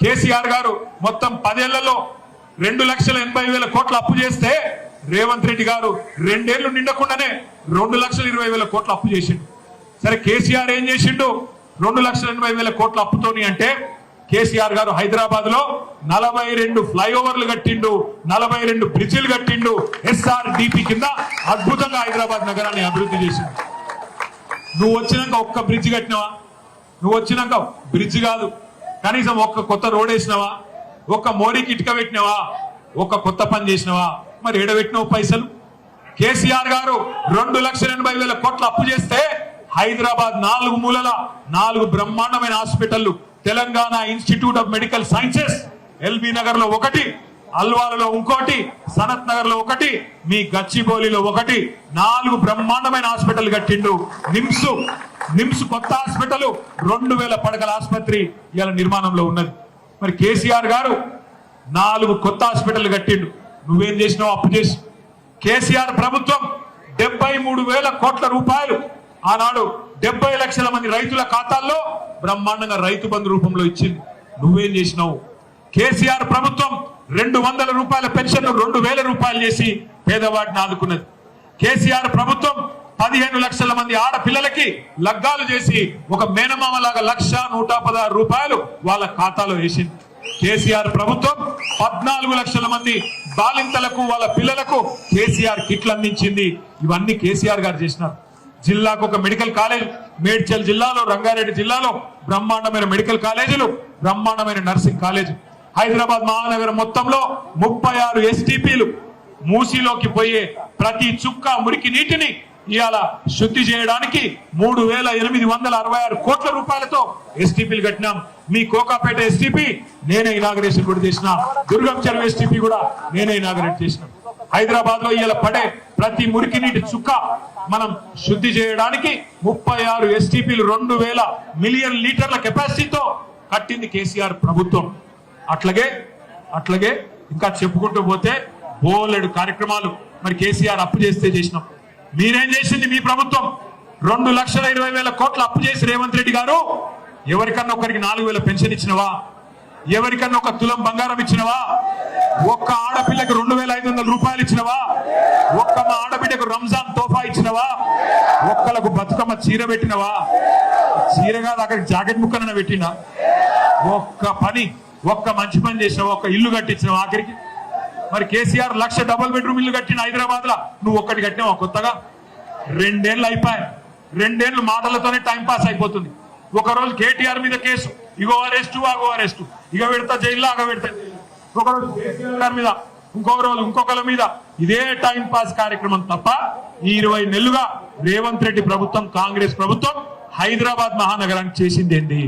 కేసీఆర్ గారు మొత్తం 10 ఏళ్లలో 2,80,000 కోట్ల అప్పు చేస్తే రేవంత్ రెడ్డి గారు 2 ఏళ్లు నిండకుండానే 2,20,000 కోట్ల అప్పు చేసిండు. సరే కేసీఆర్ ఏం చేసిండు 2,80,000 కోట్ల అప్పుతోని అంటే కేసీఆర్ గారు హైదరాబాద్ లో 42 ఫ్లైఓవర్లు కట్టిండు, 42 బ్రిడ్జిలు కట్టిండు, SRDP కింద అద్భుతంగా హైదరాబాద్ నగరాన్ని అభివృద్ధి చేసిండు. నువ్వు వచ్చినాక ఒక్క బ్రిడ్జ్ కట్టినావా? నువ్వు వచ్చినాక బ్రిడ్జ్ కాదు కనీసం ఒక్క కొత్త రోడ్ వేసినావా? ఒక్క మోడీకి ఇటుక పెట్టినావా? ఒక్క కొత్త పని చేసినావా? మరి ఎడబెట్టినావు పైసలు? కేసీఆర్ గారు 2,80,000 కోట్ల అప్పు చేస్తే హైదరాబాద్ 4 మూలల 4 బ్రహ్మాండమైన హాస్పిటళ్లు, Telangana institute of medical sciences LB Nagar లో ఒకటి, అల్వాలలో ఇంకోటి, సనత్ నగర్ లో ఒకటి, మీ గచ్చిబౌలిలో ఒకటి, 4 బ్రహ్మాండమైన హాస్పిటల్ కట్టిండు. నిమ్స్ కొత్త హాస్పిటల్ 2,000 పడకల ఆసుపత్రి ఇవాళ నిర్మాణంలో ఉన్నది. మరి కేసీఆర్ గారు 4 కొత్త హాస్పిటల్ కట్టిండు. నువ్వేం చేసినావు? అప్పు చేసి కేసీఆర్ ప్రభుత్వం 73,000 కోట్ల రూపాయలు ఆనాడు 70 లక్షల మంది రైతుల ఖాతాల్లో బ్రహ్మాండంగా రైతు బంధు రూపంలో ఇచ్చింది. నువ్వేం చేసినావు? కేసీఆర్ ప్రభుత్వం 200 రూపాయల పెన్షన్ 2,000 రూపాయలు చేసి పేదవాడిని ఆదుకున్నది. కేసీఆర్ ప్రభుత్వం 15 లక్షల మంది ఆడపిల్లలకి లగ్గాలు చేసి ఒక మేనమామలాగా 1,116 రూపాయలు వాళ్ళ ఖాతాలో వేసింది. కేసీఆర్ ప్రభుత్వం 14 లక్షల మంది బాలింతలకు వాళ్ళ పిల్లలకు కేసీఆర్ కిట్లు అందించింది. ఇవన్నీ కేసీఆర్ గారు చేసినారు. జిల్లాకు ఒక మెడికల్ కాలేజ్, మేడ్చల్ జిల్లాలో, రంగారెడ్డి జిల్లాలో బ్రహ్మాండమైన మెడికల్ కాలేజీలు, బ్రహ్మాండమైన నర్సింగ్ కాలేజ్. హైదరాబాద్ మహానగరం మొత్తంలో 36 STPలు, మూసీలోకి పోయే ప్రతి చుక్క మురికి నీటిని ఇవాళ శుద్ధి చేయడానికి 3,866 కోట్ల రూపాయలతో STPలు కట్టినాం. మీ కోకాపేట STP నేనే ఇనాగరేషన్ కూడా చేసిన, దుర్గం చెరువు STP కూడా నేనే ఇనాగరేట్ చేసిన. హైదరాబాద్ లో ఇవాళ పడే ప్రతి మురికి నీటి చుక్క మనం శుద్ధి చేయడానికి 36 STPలు 2,000 మిలియన్ లీటర్ల కెపాసిటీతో కట్టింది కేసీఆర్ ప్రభుత్వం. అట్లాగే ఇంకా చెప్పుకుంటూ పోతే బోలెడు కార్యక్రమాలు మరి కేసీఆర్ అప్పు చేస్తే చేసినాం. మీరేం చేసింది? మీ ప్రభుత్వం 2,20,000 కోట్ల అప్పు చేసి రేవంత్ రెడ్డి గారు ఎవరికన్నా ఒకరికి 4,000 పెన్షన్ ఇచ్చినవా? ఎవరికన్నా ఒక తులం బంగారం ఇచ్చినవా? ఒక్క ఆడపిల్లకి 2,500 రూపాయలు ఇచ్చినవా? ఒక్క మా ఆడబిడ్డకు రంజాన్ తోఫా ఇచ్చినవా? ఒక్కలకు బతుకమ్మ చీర పెట్టినవా? చీర కాదు, అక్కడికి జాకెట్ ముక్కన పెట్టినా? ఒక్క మంచి పని చేసినావా? ఒక్క ఇల్లు కట్టించినావా ఆఖరికి? మరి కేసీఆర్ 1,00,000 డబుల్ బెడ్రూమ్ ఇల్లు కట్టిన హైదరాబాద్ లో, నువ్వు ఒక్కటి కట్టినావా కొత్తగా? 2 ఏళ్ళు అయిపోయాయి. 2 ఏళ్ళు మాటలతోనే టైం పాస్ అయిపోతుంది. ఒక రోజు కేటీఆర్ మీద కేసు, ఇగో అరెస్టు, అగో అరెస్టు, ఇక పెడతా జైల్లో, అగ పెడతా. ఒక రోజు కేసీఆర్ మీద, ఇంకొక రోజు ఇంకొకరి మీద, ఇదే టైం పాస్ కార్యక్రమం తప్ప ఈ 20 నెలలుగా రేవంత్ రెడ్డి ప్రభుత్వం, కాంగ్రెస్ ప్రభుత్వం హైదరాబాద్ మహానగరానికి చేసింది ఏంటి?